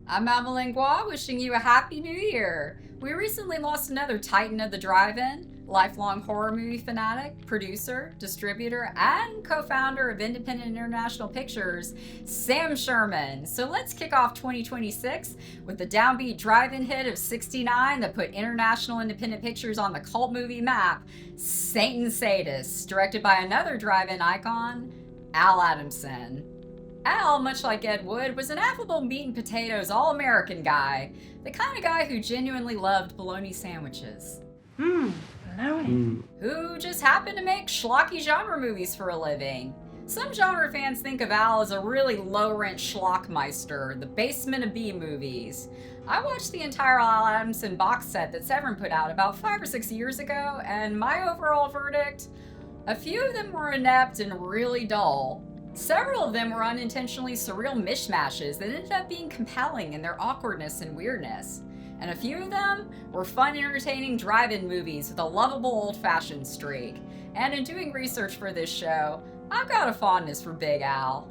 I'm Amelie Gua, wishing you a happy new year. We recently lost another titan of the drive-in, lifelong horror movie fanatic, producer, distributor, and co-founder of Independent International Pictures, Sam Sherman. So let's kick off 2026 with the downbeat drive-in hit of '69 that put international independent pictures on the cult movie map, Satan's Sadists, directed by another drive-in icon, Al Adamson. Al, much like Ed Wood, was an affable meat and potatoes all-American guy, the kind of guy who genuinely loved bologna sandwiches. Bologna. Who just happened to make schlocky genre movies for a living. Some genre fans think of Al as a really low-rent schlockmeister, the basement of B-movies. I watched the entire Al Adamson box set that Severin put out about 5 or 6 years ago, and my overall verdict? A few of them were inept and really dull. Several of them were unintentionally surreal mishmashes that ended up being compelling in their awkwardness and weirdness. And a few of them were fun, entertaining drive-in movies with a lovable old-fashioned streak. And in doing research for this show, I've got a fondness for Big Al.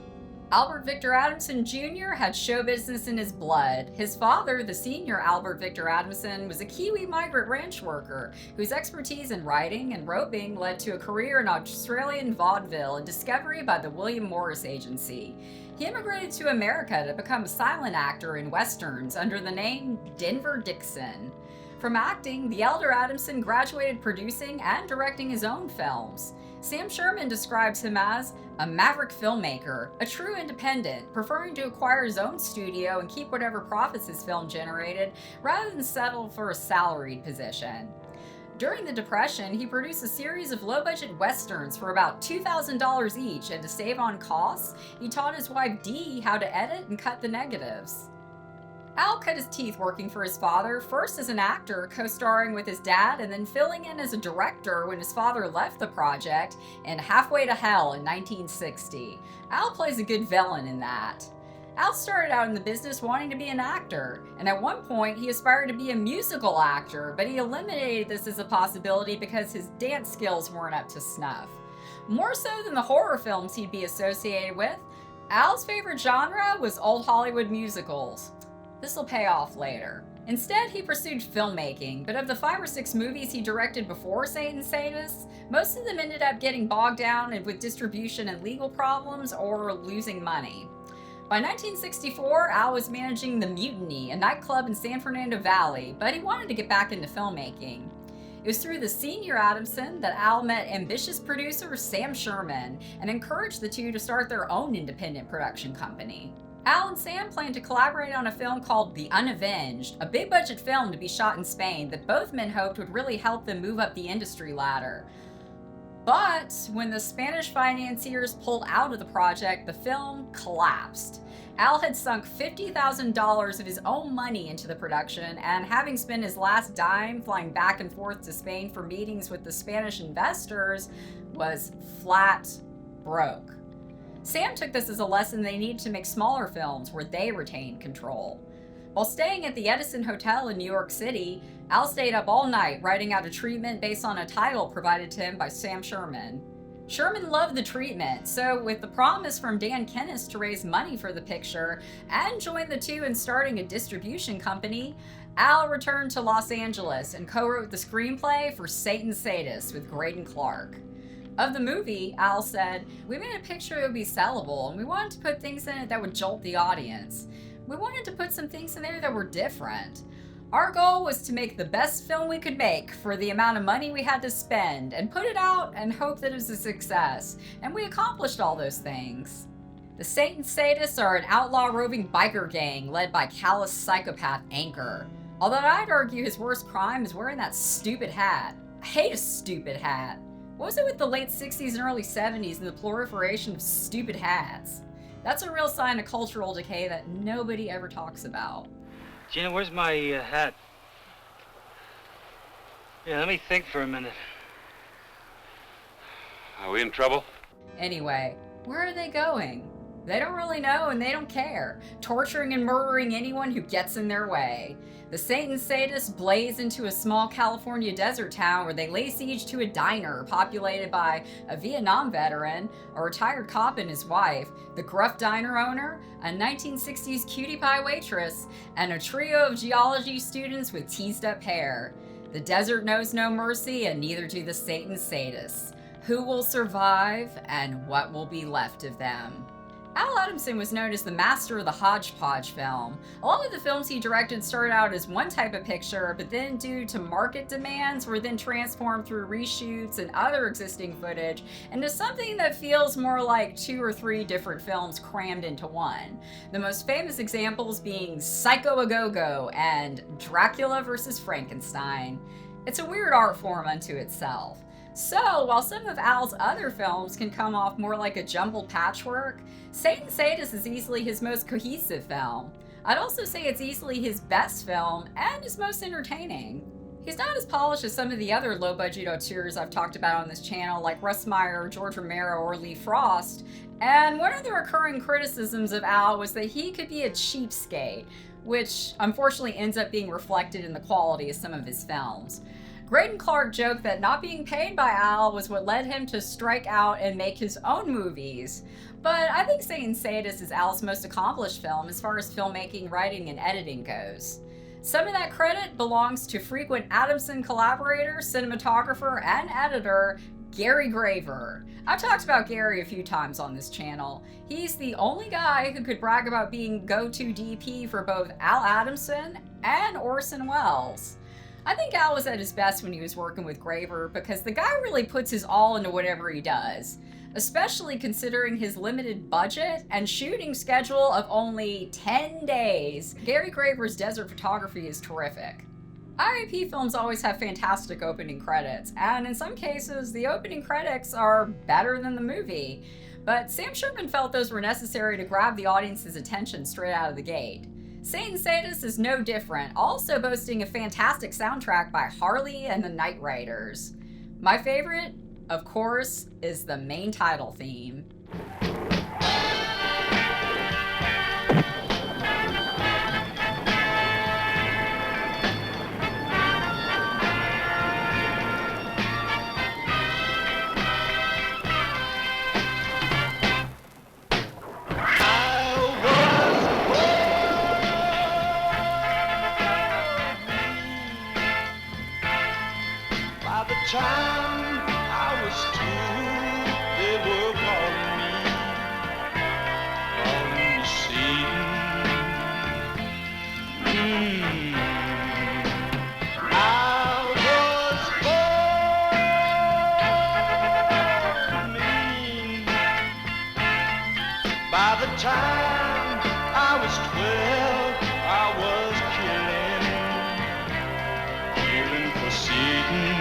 Albert Victor Adamson Jr. had show business in his blood. His father, the senior Albert Victor Adamson, was a Kiwi migrant ranch worker whose expertise in writing and roping led to a career in Australian vaudeville and discovery by the William Morris Agency. He immigrated to America to become a silent actor in westerns under the name Denver Dixon. From acting, the elder Adamson graduated producing and directing his own films. Sam Sherman describes him as a maverick filmmaker, a true independent, preferring to acquire his own studio and keep whatever profits his film generated rather than settle for a salaried position. During the Depression, he produced a series of low-budget westerns for about $2,000 each, and to save on costs, he taught his wife Dee how to edit and cut the negatives. Al cut his teeth working for his father, first as an actor, co-starring with his dad, and then filling in as a director when his father left the project in Halfway to Hell in 1960. Al plays a good villain in that. Al started out in the business wanting to be an actor, and at one point he aspired to be a musical actor, but he eliminated this as a possibility because his dance skills weren't up to snuff. More so than the horror films he'd be associated with, Al's favorite genre was old Hollywood musicals. This'll pay off later. Instead, he pursued filmmaking, but of the 5 or 6 movies he directed before Satan's Sadists, most of them ended up getting bogged down with distribution and legal problems or losing money. By 1964, Al was managing The Mutiny, a nightclub in San Fernando Valley, but he wanted to get back into filmmaking. It was through the senior Adamson that Al met ambitious producer Sam Sherman and encouraged the two to start their own independent production company. Al and Sam planned to collaborate on a film called The Unavenged, a big-budget film to be shot in Spain that both men hoped would really help them move up the industry ladder. But when the Spanish financiers pulled out of the project, the film collapsed. Al had sunk $50,000 of his own money into the production, and having spent his last dime flying back and forth to Spain for meetings with the Spanish investors, was flat broke. Sam took this as a lesson they needed to make smaller films where they retained control. While staying at the Edison Hotel in New York City, Al stayed up all night writing out a treatment based on a title provided to him by Sam Sherman. Sherman loved the treatment, so with the promise from Dan Kennis to raise money for the picture and join the two in starting a distribution company, Al returned to Los Angeles and co-wrote the screenplay for Satan's Sadists with Greydon Clark. Of the movie, Al said, "We made a picture that would be sellable, and we wanted to put things in it that would jolt the audience. We wanted to put some things in there that were different. Our goal was to make the best film we could make for the amount of money we had to spend, and put it out and hope that it was a success, and we accomplished all those things." The Satan Sadists are an outlaw roving biker gang led by callous psychopath Anchor. Although I'd argue his worst crime is wearing that stupid hat. I hate a stupid hat. What was it with the late 60s and early 70s and the proliferation of stupid hats? That's a real sign of cultural decay that nobody ever talks about. Gina, where's my hat? Yeah, let me think for a minute. Are we in trouble? Anyway, where are they going? They don't really know and they don't care, torturing and murdering anyone who gets in their way. The Satan Sadists blaze into a small California desert town where they lay siege to a diner populated by a Vietnam veteran, a retired cop and his wife, the gruff diner owner, a 1960s cutie pie waitress, and a trio of geology students with teased up hair. The desert knows no mercy, and neither do the Satan Sadists. Who will survive, and what will be left of them? Al Adamson was known as the master of the hodgepodge film. A lot of the films he directed started out as one type of picture, but then due to market demands were then transformed through reshoots and other existing footage into something that feels more like 2 or 3 different films crammed into one. The most famous examples being Psycho a Go-Go and Dracula vs. Frankenstein. It's a weird art form unto itself. So, while some of Al's other films can come off more like a jumbled patchwork, Satan Sadist is easily his most cohesive film. I'd also say it's easily his best film and his most entertaining. He's not as polished as some of the other low-budget auteurs I've talked about on this channel, like Russ Meyer, George Romero, or Lee Frost, and one of the recurring criticisms of Al was that he could be a cheapskate, which unfortunately ends up being reflected in the quality of some of his films. Greydon Clark joked that not being paid by Al was what led him to strike out and make his own movies. But I think Satan Sadist is Al's most accomplished film as far as filmmaking, writing, and editing goes. Some of that credit belongs to frequent Adamson collaborator, cinematographer, and editor, Gary Graver. I've talked about Gary a few times on this channel. He's the only guy who could brag about being go-to DP for both Al Adamson and Orson Welles. I think Al was at his best when he was working with Graver because the guy really puts his all into whatever he does, especially considering his limited budget and shooting schedule of only 10 days. Gary Graver's desert photography is terrific. IAP films always have fantastic opening credits, and in some cases, the opening credits are better than the movie. But Sam Sherman felt those were necessary to grab the audience's attention straight out of the gate. Satan Sadist is no different, also boasting a fantastic soundtrack by Harley and the Nightriders. My favorite, of course, is the main title theme. Time I was 2, they were calling me Satan. I was born mean. By the time I was 12, I was killing for Satan.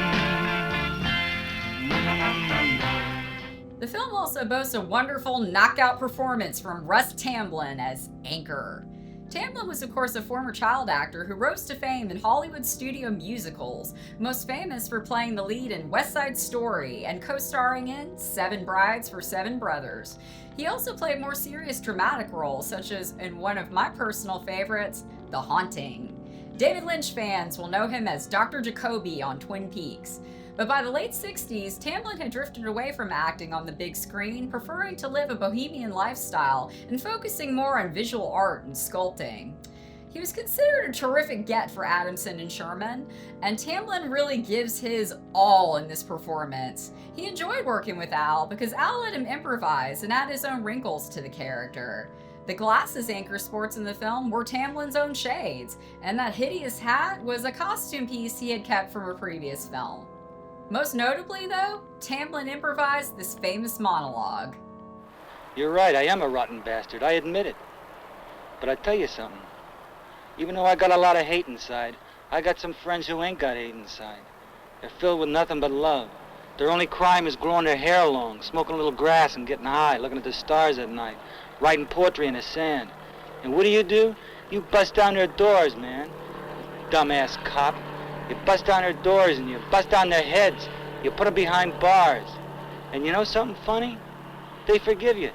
The film also boasts a wonderful knockout performance from Russ Tamblyn as Anchor. Tamblyn was of course a former child actor who rose to fame in Hollywood studio musicals, most famous for playing the lead in West Side Story and co-starring in 7 Brides for 7 Brothers. He also played more serious dramatic roles, such as in one of my personal favorites, The Haunting. David Lynch fans will know him as Dr. Jacoby on Twin Peaks. But by the late 60s, Tamblyn had drifted away from acting on the big screen, preferring to live a bohemian lifestyle and focusing more on visual art and sculpting. He was considered a terrific get for Adamson and Sherman, and Tamblyn really gives his all in this performance. He enjoyed working with Al because Al let him improvise and add his own wrinkles to the character. The glasses Anchor sports in the film were Tamblyn's own shades, and that hideous hat was a costume piece he had kept from a previous film. Most notably, though, Tamblyn improvised this famous monologue. You're right, I am a rotten bastard, I admit it. But I tell you something. Even though I got a lot of hate inside, I got some friends who ain't got hate inside. They're filled with nothing but love. Their only crime is growing their hair long, smoking a little grass and getting high, looking at the stars at night, writing poetry in the sand. And what do? You bust down their doors, man. Dumbass cop. You bust down their doors and you bust down their heads. You put them behind bars. And you know something funny? They forgive you.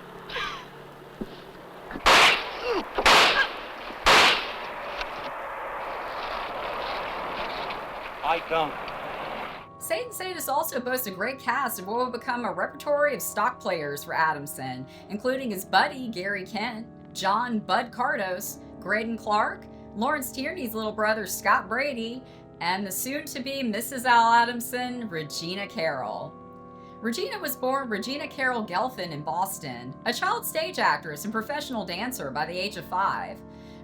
I don't. Satan Sadists also boasts a great cast of what will become a repertory of stock players for Adamson, including his buddy Gary Kent, John Bud Cardos, Greydon Clark, Lawrence Tierney's little brother Scott Brady, and the soon-to-be Mrs. Al Adamson, Regina Carrol. Regina was born Regina Carrol Gelfin in Boston, a child stage actress and professional dancer by the age of 5.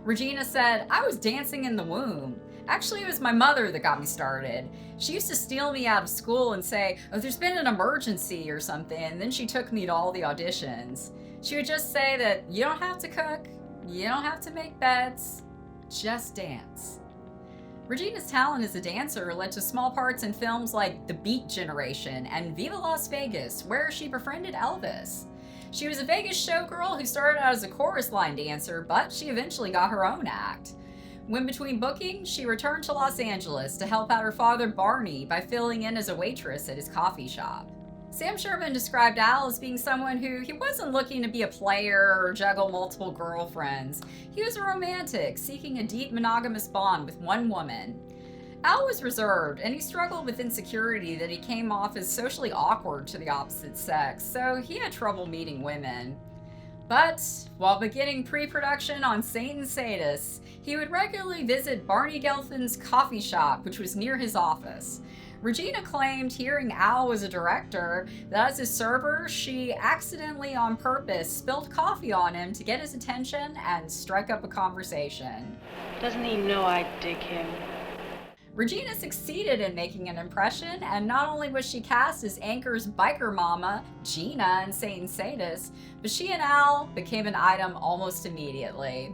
Regina said, "I was dancing in the womb. Actually, it was my mother that got me started. She used to steal me out of school and say, 'Oh, there's been an emergency or something,' and then she took me to all the auditions. She would just say that you don't have to cook, you don't have to make beds, just dance." Regina's talent as a dancer led to small parts in films like The Beat Generation and Viva Las Vegas, where she befriended Elvis. She was a Vegas showgirl who started out as a chorus line dancer, but she eventually got her own act. When between bookings, she returned to Los Angeles to help out her father Barney by filling in as a waitress at his coffee shop. Sam Sherman described Al as being someone who he wasn't looking to be a player or juggle multiple girlfriends. He was a romantic, seeking a deep monogamous bond with one woman. Al was reserved, and he struggled with insecurity that he came off as socially awkward to the opposite sex, so he had trouble meeting women. But while beginning pre-production on Satan Sadists, he would regularly visit Barney Gelfin's coffee shop, which was near his office. Regina claimed, hearing Al was a director, that as his server, she accidentally on purpose spilled coffee on him to get his attention and strike up a conversation. Doesn't he know I dig him? Regina succeeded in making an impression, and not only was she cast as Anchor's biker mama, Gina, in Satan Sadists, but she and Al became an item almost immediately.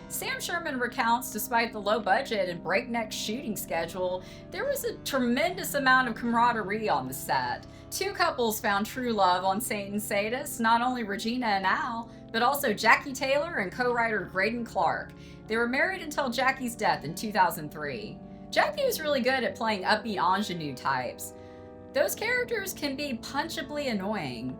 Sam Sherman recounts, despite the low budget and breakneck shooting schedule, there was a tremendous amount of camaraderie on the set. Two couples found true love on Satan Sadists, not only Regina and Al, but also Jackie Taylor and co-writer Greydon Clark. They were married until Jackie's death in 2003. Jackie was really good at playing upbeat ingenue types. Those characters can be punchably annoying.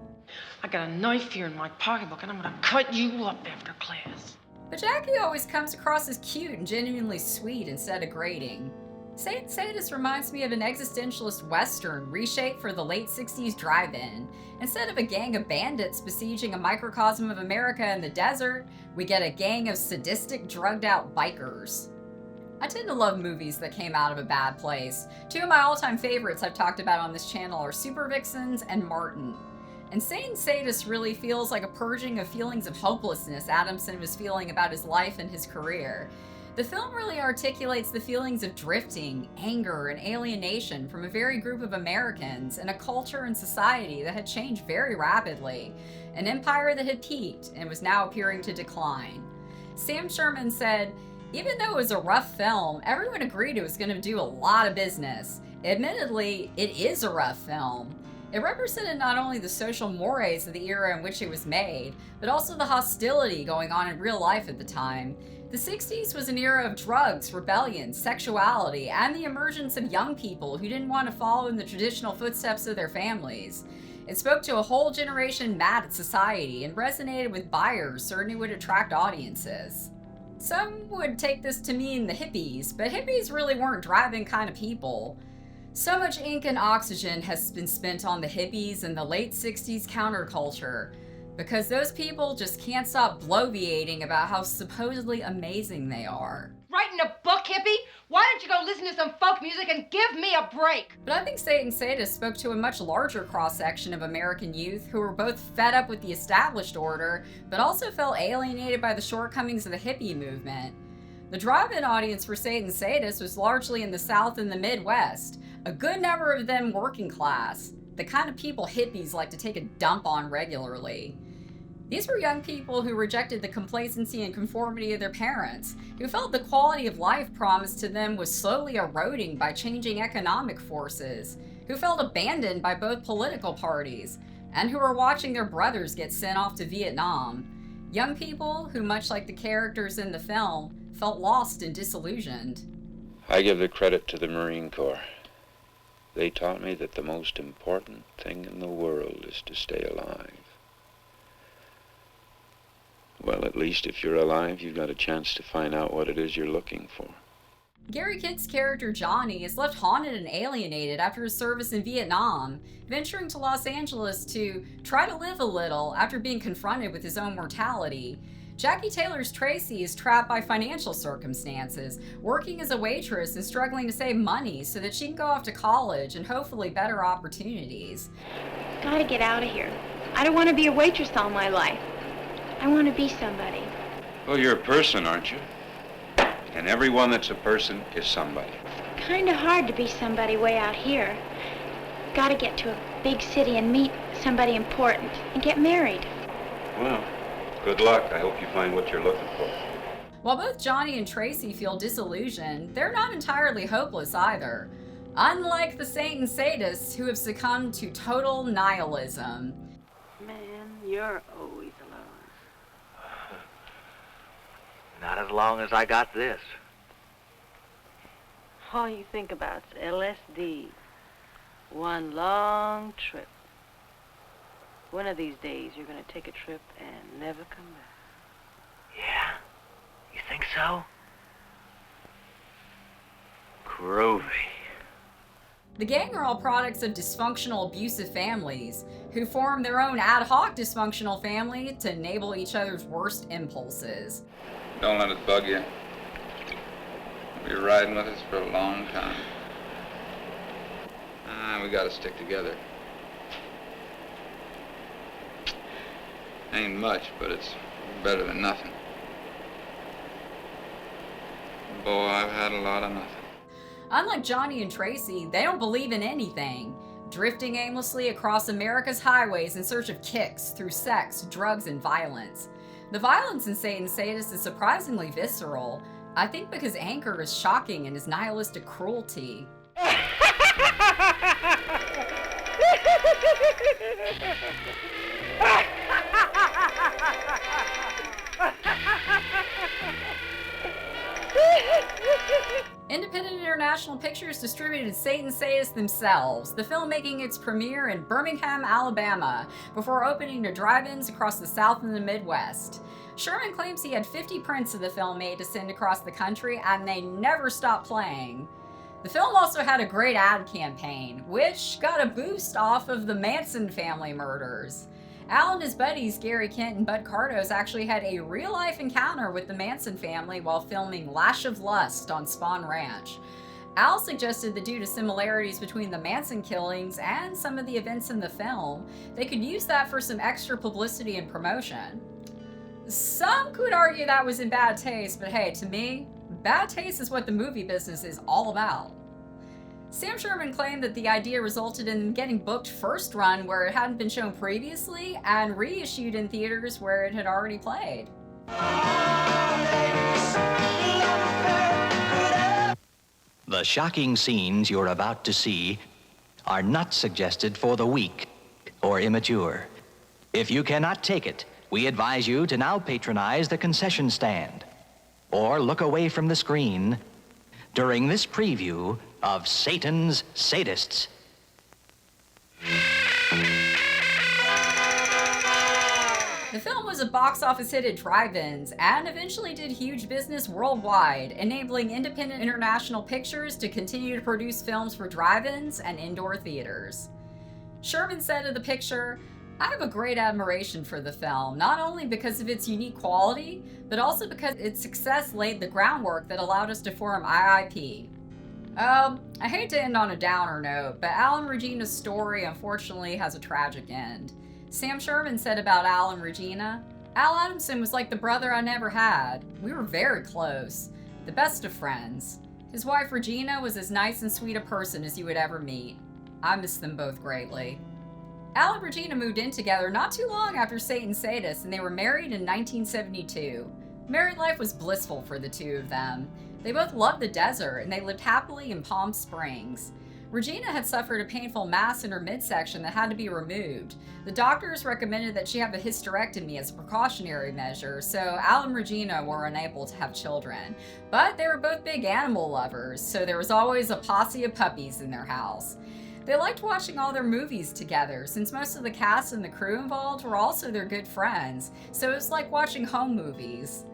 I got a knife here in my pocketbook and I'm gonna cut you up after class. But Jackie always comes across as cute and genuinely sweet instead of grating. Satan Sadist reminds me of an existentialist western reshaped for the late 60s drive-in. Instead of a gang of bandits besieging a microcosm of America in the desert, we get a gang of sadistic, drugged-out bikers. I tend to love movies that came out of a bad place. Two of my all-time favorites I've talked about on this channel are Super Vixens and Martin. And Satan Sadist really feels like a purging of feelings of hopelessness Adamson was feeling about his life and his career. The film really articulates the feelings of drifting, anger, and alienation from a very group of Americans in a culture and society that had changed very rapidly, an empire that had peaked and was now appearing to decline. Sam Sherman said, "Even though it was a rough film, everyone agreed it was going to do a lot of business. Admittedly, it is a rough film. It represented not only the social mores of the era in which it was made, but also the hostility going on in real life at the time. The 60s was an era of drugs, rebellion, sexuality, and the emergence of young people who didn't want to follow in the traditional footsteps of their families. It spoke to a whole generation mad at society and resonated with buyers certain it would attract audiences." Some would take this to mean the hippies, but hippies really weren't driving kind of people. So much ink and oxygen has been spent on the hippies and the late 60s counterculture, because those people just can't stop bloviating about how supposedly amazing they are. Writing a book, hippie? Why don't you go listen to some folk music and give me a break? But I think Satan Sadist spoke to a much larger cross-section of American youth who were both fed up with the established order, but also felt alienated by the shortcomings of the hippie movement. The drive-in audience for Satan Sadist was largely in the South and the Midwest, a good number of them working class, the kind of people hippies like to take a dump on regularly. These were young people who rejected the complacency and conformity of their parents, who felt the quality of life promised to them was slowly eroding by changing economic forces, who felt abandoned by both political parties, and who were watching their brothers get sent off to Vietnam. Young people who, much like the characters in the film, felt lost and disillusioned. I give the credit to the Marine Corps. They taught me that the most important thing in the world is to stay alive. Well, at least if you're alive, you've got a chance to find out what it is you're looking for. Gary Kent's character Johnny is left haunted and alienated after his service in Vietnam, venturing to Los Angeles to try to live a little after being confronted with his own mortality. Jackie Taylor's Tracy is trapped by financial circumstances, working as a waitress and struggling to save money so that she can go off to college and hopefully better opportunities. Gotta get out of here. I don't want to be a waitress all my life. I want to be somebody. Well, you're a person, aren't you? And everyone that's a person is somebody. Kinda hard to be somebody way out here. Gotta get to a big city and meet somebody important and get married. Well, good luck. I hope you find what you're looking for. While both Johnny and Tracy feel disillusioned, they're not entirely hopeless either. Unlike the Satan Sadists who have succumbed to total nihilism. Man, you're always alone. Not as long as I got this. All you think about's LSD. One long trip. One of these days, you're gonna take a trip and never come back. Yeah? You think so? Groovy. The gang are all products of dysfunctional, abusive families who form their own ad hoc dysfunctional family to enable each other's worst impulses. Don't let it bug you. You'll be riding with us for a long time. We gotta stick together. Ain't much, but it's better than nothing. Boy, I've had a lot of nothing. Unlike Johnny and Tracy, they don't believe in anything, drifting aimlessly across America's highways in search of kicks through sex, drugs, and violence. The violence in Satan Sadists is surprisingly visceral, I think because Anchor is shocking in his nihilistic cruelty. Independent International Pictures distributed Satan Sadists themselves, the film making its premiere in Birmingham, Alabama, before opening to drive-ins across the South and the Midwest. Sherman claims he had 50 prints of the film made to send across the country, and they never stopped playing. The film also had a great ad campaign, which got a boost off of the Manson family murders. Al and his buddies, Gary Kent and Bud Cardos, actually had a real-life encounter with the Manson family while filming Lash of Lust on Spawn Ranch. Al suggested that due to similarities between the Manson killings and some of the events in the film, they could use that for some extra publicity and promotion. Some could argue that was in bad taste, but hey, to me, bad taste is what the movie business is all about. Sam Sherman claimed that the idea resulted in getting booked first run where it hadn't been shown previously and reissued in theaters where it had already played. The shocking scenes you're about to see are not suggested for the weak or immature. If you cannot take it, we advise you to now patronize the concession stand or look away from the screen during this preview of Satan's Sadists. The film was a box office hit at drive-ins and eventually did huge business worldwide, enabling Independent International Pictures to continue to produce films for drive-ins and indoor theaters. Sherman said of the picture, "I have a great admiration for the film, not only because of its unique quality, but also because its success laid the groundwork that allowed us to form IIP. I hate to end on a downer note, but Al and Regina's story unfortunately has a tragic end. Sam Sherman said about Al and Regina, "Al Adamson was like the brother I never had. We were very close, the best of friends. His wife Regina was as nice and sweet a person as you would ever meet. I miss them both greatly." Al and Regina moved in together not too long after Satan Sadists, and they were married in 1972. Married life was blissful for the two of them. They both loved the desert, and they lived happily in Palm Springs. Regina had suffered a painful mass in her midsection that had to be removed. The doctors recommended that she have a hysterectomy as a precautionary measure, so Al and Regina were unable to have children. But they were both big animal lovers, so there was always a posse of puppies in their house. They liked watching all their movies together, since most of the cast and the crew involved were also their good friends, so it was like watching home movies.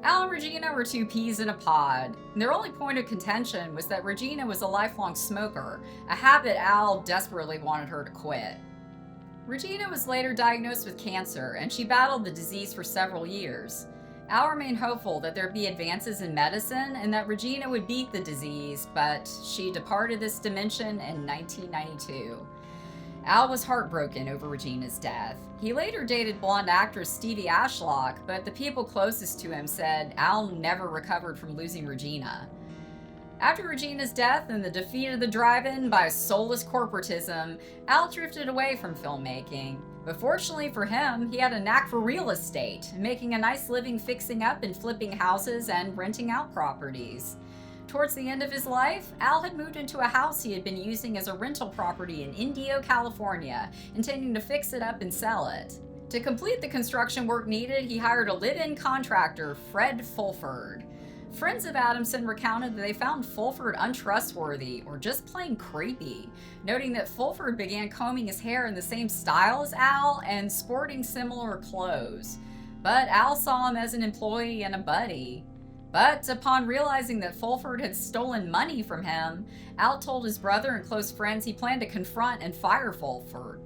Al and Regina were two peas in a pod. Their only point of contention was that Regina was a lifelong smoker, a habit Al desperately wanted her to quit. Regina was later diagnosed with cancer, and she battled the disease for several years. Al remained hopeful that there'd be advances in medicine and that Regina would beat the disease, but she departed this dimension in 1992. Al was heartbroken over Regina's death. He later dated blonde actress Stevie Ashlock, but the people closest to him said Al never recovered from losing Regina. After Regina's death and the defeat of the drive-in by soulless corporatism, Al drifted away from filmmaking. But fortunately for him, he had a knack for real estate, making a nice living fixing up and flipping houses and renting out properties. Towards the end of his life, Al had moved into a house he had been using as a rental property in Indio, California, intending to fix it up and sell it. To complete the construction work needed, he hired a live-in contractor, Fred Fulford. Friends of Adamson recounted that they found Fulford untrustworthy or just plain creepy, noting that Fulford began combing his hair in the same style as Al and sporting similar clothes. But Al saw him as an employee and a buddy. But upon realizing that Fulford had stolen money from him, Al told his brother and close friends he planned to confront and fire Fulford.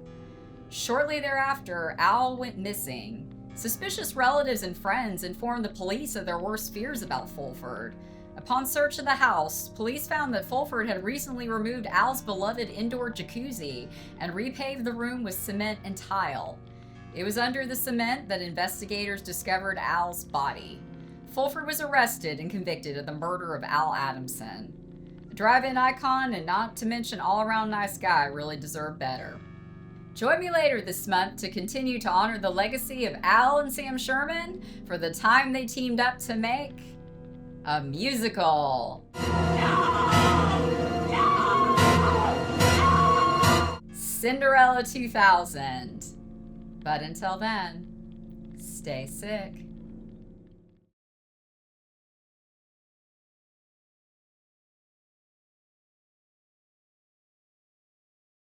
Shortly thereafter, Al went missing. Suspicious relatives and friends informed the police of their worst fears about Fulford. Upon search of the house, police found that Fulford had recently removed Al's beloved indoor jacuzzi and repaved the room with cement and tile. It was under the cement that investigators discovered Al's body. Fulford was arrested and convicted of the murder of Al Adamson. A drive-in icon and not to mention all-around nice guy really deserved better. Join me later this month to continue to honor the legacy of Al and Sam Sherman for the time they teamed up to make a musical. Cinderella 2000. But until then, stay sick.